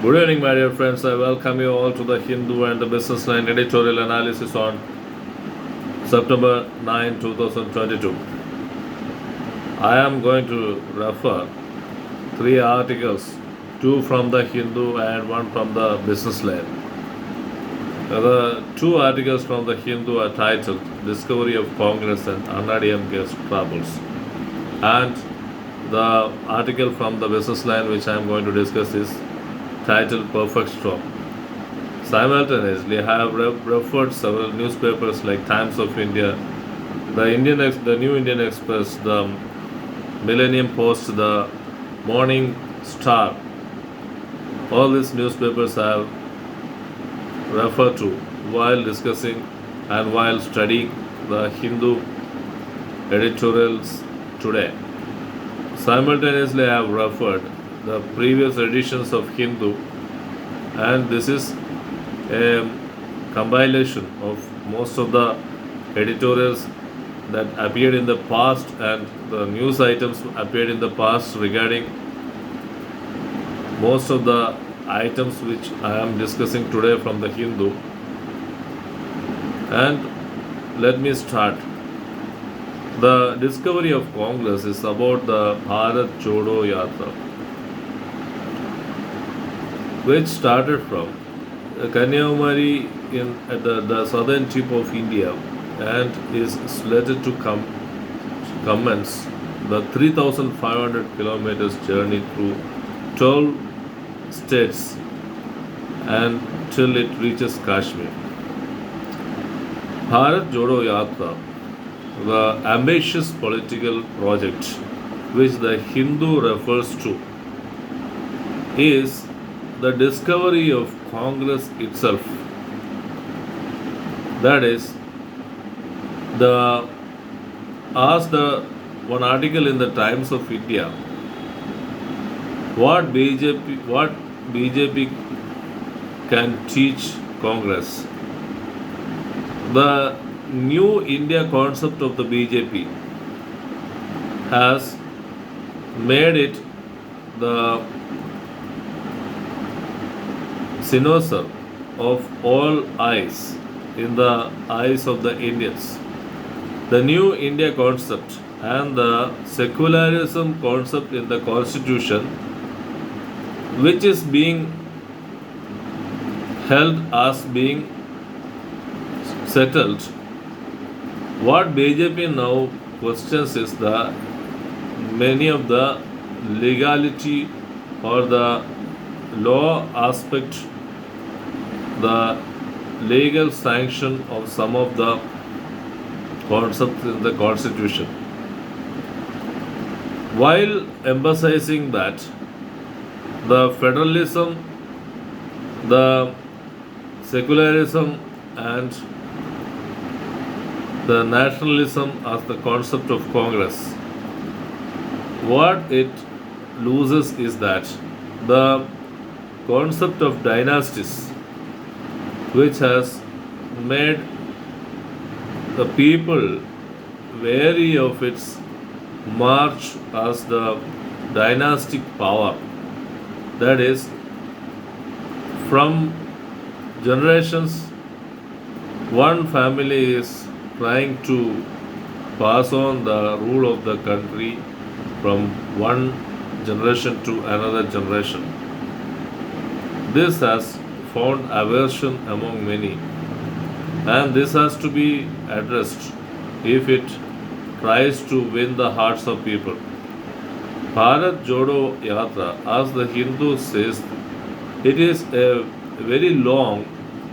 Good evening, my dear friends. I welcome you all to the Hindu and the Business Line editorial analysis on September 9, 2022. I am going to refer three articles, two from the Hindu and one from the Business Line. The two articles from the Hindu are titled Discovery of Congress and Anna DMK's Troubles. And the article from the Business Line, which I am going to discuss, is titled Perfect Storm. Simultaneously, I have referred several newspapers like Times of India, the New Indian Express, the Millennium Post, the Morning Star. All these newspapers I have referred to while discussing and while studying the Hindu editorials today. Simultaneously, I have referred the previous editions of Hindu, and this is a compilation of most of the editorials that appeared in the past and the news items appeared in the past regarding most of the items which I am discussing today from the Hindu. And let me start. The discovery of Congress is about the Bharat Jodo Yatra, which started from Kanyakumari at the southern tip of India and is slated to commence the 3,500 kilometers journey through 12 states and till it reaches Kashmir. Bharat Jodo Yatra, the ambitious political project which the Hindu refers to, is the discovery of Congress itself. That is, the one article in the Times of India, what BJP can teach Congress. The new India concept of the BJP has made it the cynosure of all eyes in the eyes of the Indians. The new India concept and the secularism concept in the constitution, which is being held as being settled. What BJP now questions is the many of the legality or the law aspect, the legal sanction of some of the concepts in the constitution, while emphasizing that the federalism, the secularism, and the nationalism as the concept of Congress. What it loses is that the concept of dynasties, which has made the people wary of its march as the dynastic power. That is, from generations, one family is trying to pass on the rule of the country from one generation to another generation. This has found aversion among many, and this has to be addressed if it tries to win the hearts of people. Bharat Jodo Yatra, as the Hindu says, it is a very long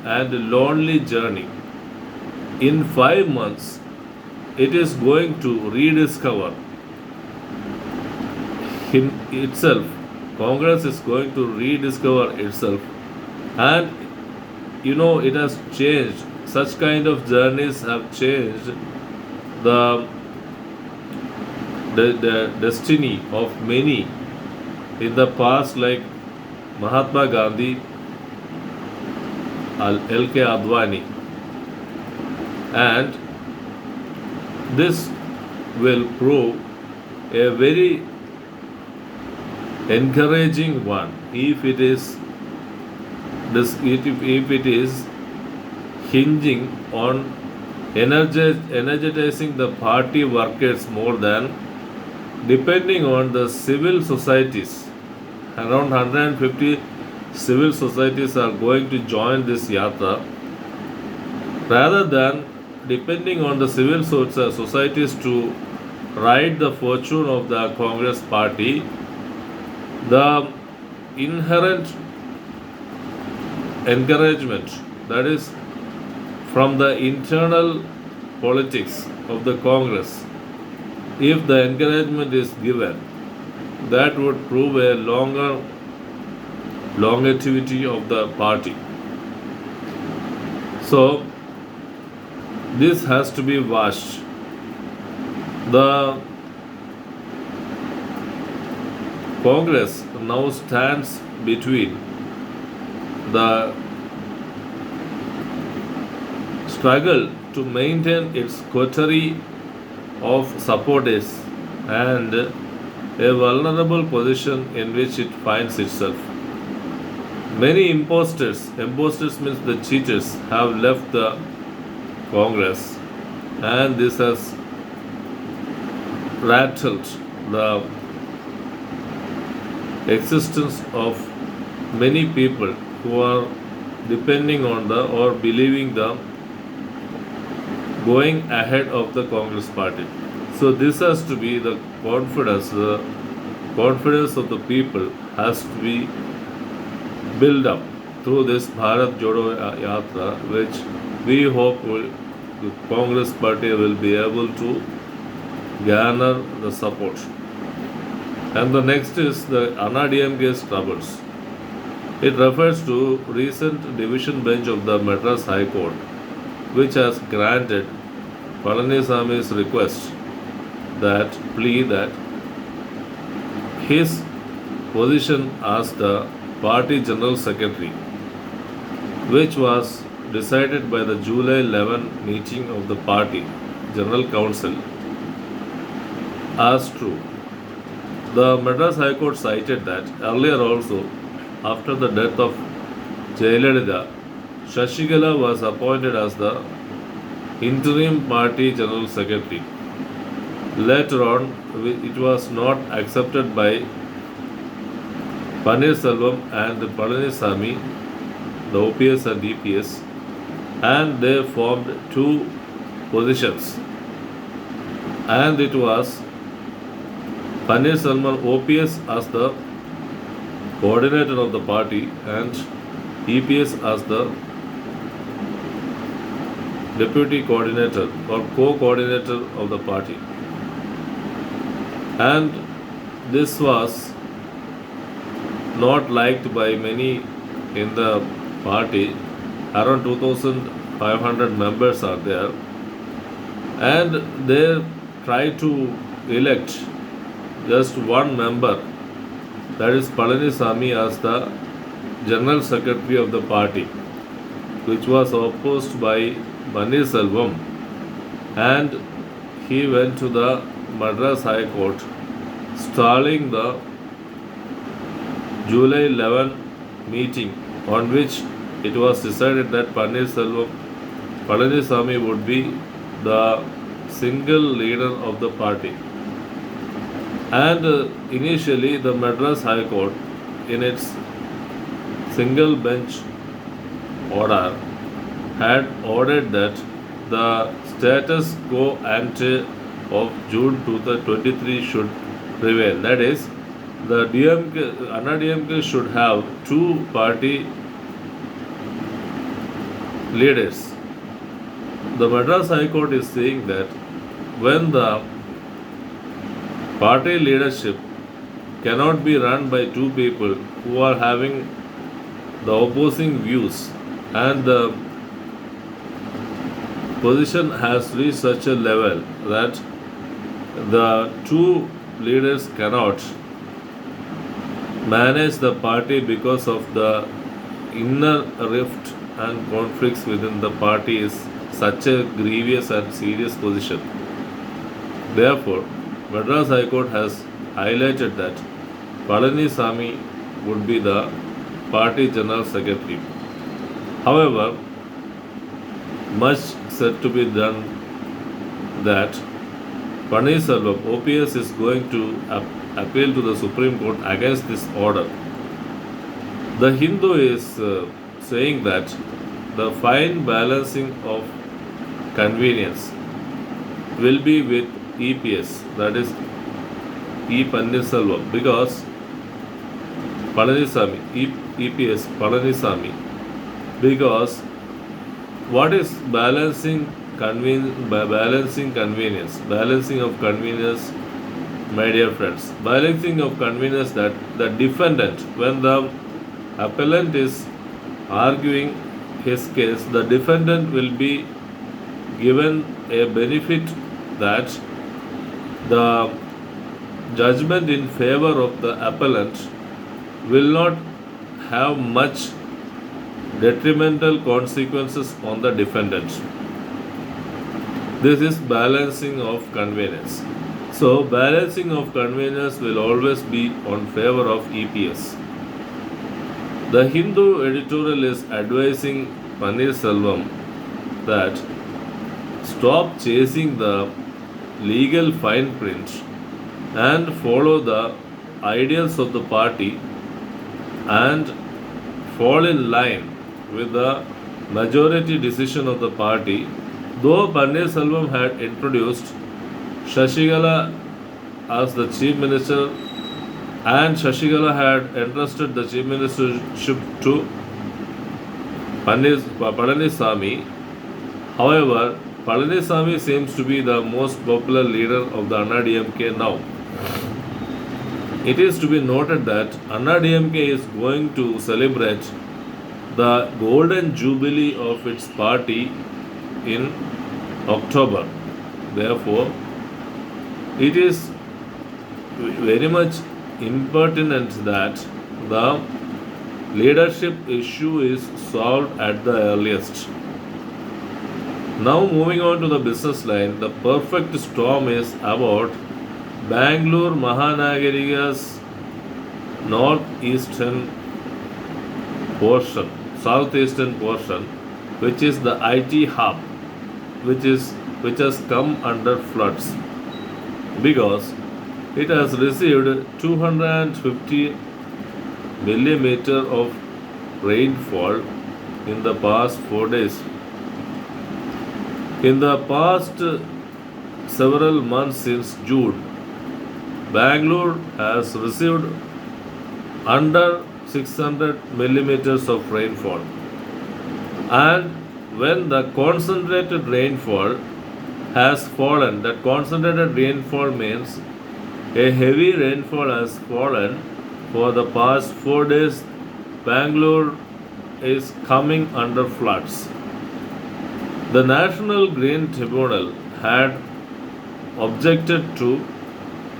and lonely journey. In 5 months, it is going to rediscover itself. Congress is going to rediscover itself, and it has changed. Such kind of journeys have changed the destiny of many in the past, like Mahatma Gandhi, L.K. Advani, and this will prove a very encouraging one if it is if it is hinging on energizing the party workers more than depending on the civil societies. Around 150 civil societies are going to join this yatra. Rather than depending on the civil societies to ride the fortune of the Congress party, the inherent encouragement, that is from the internal politics of the Congress, if the encouragement is given, that would prove a longer longevity of the party. So this has to be watched. The Congress now stands between the struggle to maintain its coterie of supporters and a vulnerable position in which it finds itself. Many imposters means the cheaters, have left the Congress, and this has rattled the existence of many people who are depending on the or believing the going ahead of the Congress party. So this has to be the confidence of the people has to be built up through this Bharat Jodo Yatra, which we hope the Congress party will be able to garner the support. And the next is the Anna-DMK's troubles. It refers to recent division bench of the Madras High Court, which has granted Palaniswamy's request that his position as the party general secretary, which was decided by the July 11 meeting of the party general council, as true. The Madras High Court cited that earlier also, after the death of Jayalalitha, Shashikala was appointed as the interim party general secretary. Later on, it was not accepted by Pannirselvam and Palaniswamy, the OPS and DPS, and they formed two positions. And it was Pannirselvam OPS as the coordinator of the party and EPS as the deputy coordinator or co-coordinator of the party. And this was not liked by many in the party. Around 2,500 members are there, and they try to elect just one member, that is Palaniswamy, as the general secretary of the party, which was opposed by Pannirselvam, and he went to the Madras High Court, stalling the July 11 meeting, on which it was decided that Palaniswamy would be the single leader of the party. And initially the Madras High Court, in its single bench order, had ordered that the status quo ante of June 2023 should prevail. That is, the Anna-DMK should have two party leaders. The Madras High Court is saying that when the party leadership cannot be run by two people who are having the opposing views, and the position has reached such a level that the two leaders cannot manage the party because of the inner rift and conflicts within the party is such a grievous and serious position. Therefore, Madras High Court has highlighted that Palaniswamy would be the party general secretary. However, much said to be done that Paneerselvam, OPS, is going to appeal to the Supreme Court against this order. The Hindu is saying that the fine balancing of convenience will be with EPS, that is E. Paneerselvam, because Palanisamy, EPS Palanisamy, because what is balancing convenience? Balancing of convenience, my dear friends. Balancing of convenience that the defendant, when the appellant is arguing his case, the defendant will be given a benefit that the judgment in favor of the appellant will not have much detrimental consequences on the defendant. This is balancing of convenience. So, balancing of convenience will always be on favor of EPS. The Hindu editorial is advising Paneerselvam that stop chasing the legal fine print and follow the ideals of the party and fall in line with the majority decision of the party. Though Paneerselvam had introduced Shashikala as the chief minister and Shashikala had entrusted the chief ministership to Palanisamy, however, Palanisamy seems to be the most popular leader of the Anna DMK now. It is to be noted that Anna DMK is going to celebrate the golden jubilee of its party in October. Therefore, it is very much impertinent that the leadership issue is solved at the earliest. Now moving on to the business line, the perfect storm is about Bangalore Mahanagariga's southeastern portion, which is the IT hub, which has come under floods because it has received 250 millimeter of rainfall in the past 4 days. In the past several months since June, Bangalore has received under 600 millimeters of rainfall. And when the concentrated rainfall has fallen, that concentrated rainfall means a heavy rainfall has fallen for the past 4 days. Bangalore is coming under floods. The National Green Tribunal had objected to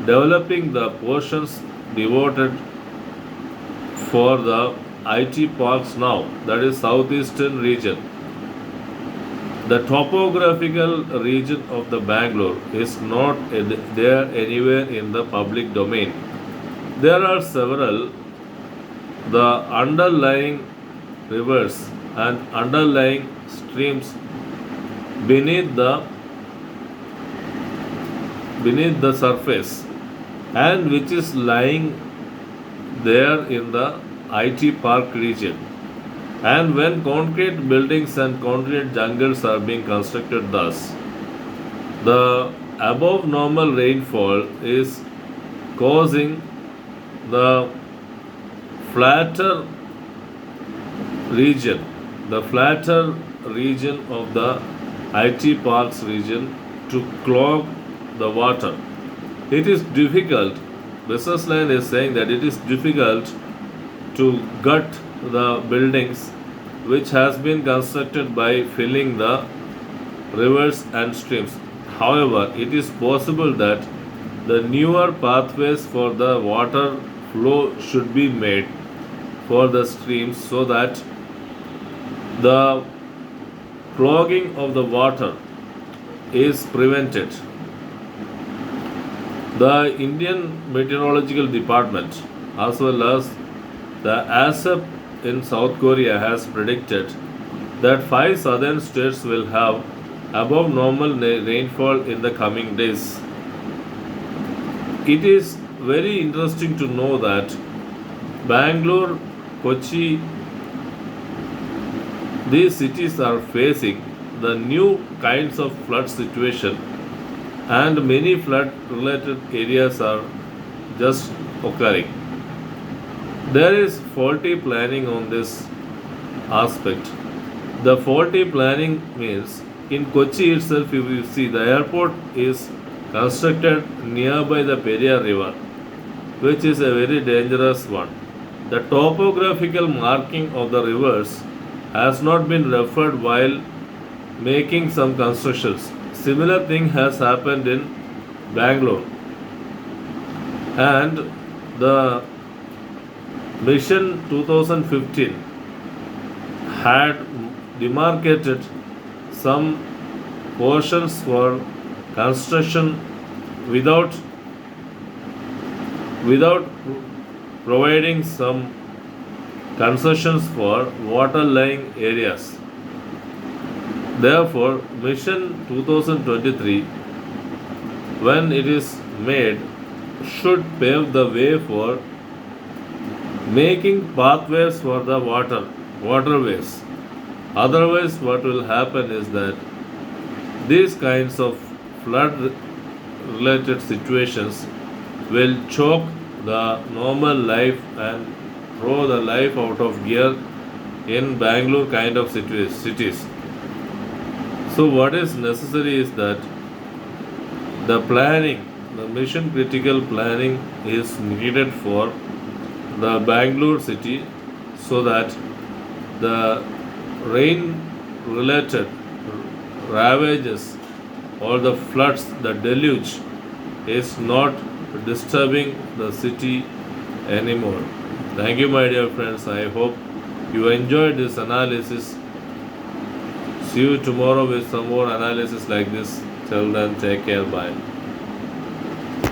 developing the portions devoted for the IT parks now, that is southeastern region. The topographical region of the Bangalore is not there anywhere in the public domain. There are several the underlying rivers and underlying streams beneath the surface and which is lying there in the IT park region. And when concrete buildings and concrete jungles are being constructed, thus the above normal rainfall is causing the flatter region of the IT parks region to clog the water. It is difficult, Business Line is saying that it is difficult to gut the buildings which has been constructed by filling the rivers and streams. However, it is possible that the newer pathways for the water flow should be made for the streams so that the clogging of the water is prevented. The Indian Meteorological Department as well as the ASAP in South Korea has predicted that five southern states will have above normal rainfall in the coming days. It is very interesting to know that Bangalore, Kochi, these cities are facing the new kinds of flood situation, and many flood related areas are just occurring. There is faulty planning on this aspect. The faulty planning means in Kochi itself, if you see the airport is constructed nearby the Periyar River, which is a very dangerous one. The topographical marking of the rivers has not been referred while making some constructions. Similar thing has happened in Bangalore, and the Mission 2015 had demarcated some portions for construction without without providing some concessions for water lying areas. Therefore, Mission 2023, when it is made, should pave the way for making pathways for the waterways. Otherwise, what will happen is that these kinds of flood related situations will choke the normal life and throw the life out of gear in Bangalore kind of cities. So, what is necessary is that the planning, the mission critical planning is needed for the Bangalore city so that the rain related ravages or the floods, the deluge is not disturbing the city anymore. Thank you, my dear friends. I hope you enjoyed this analysis. See you tomorrow with some more analysis like this. Till then, take care. Bye.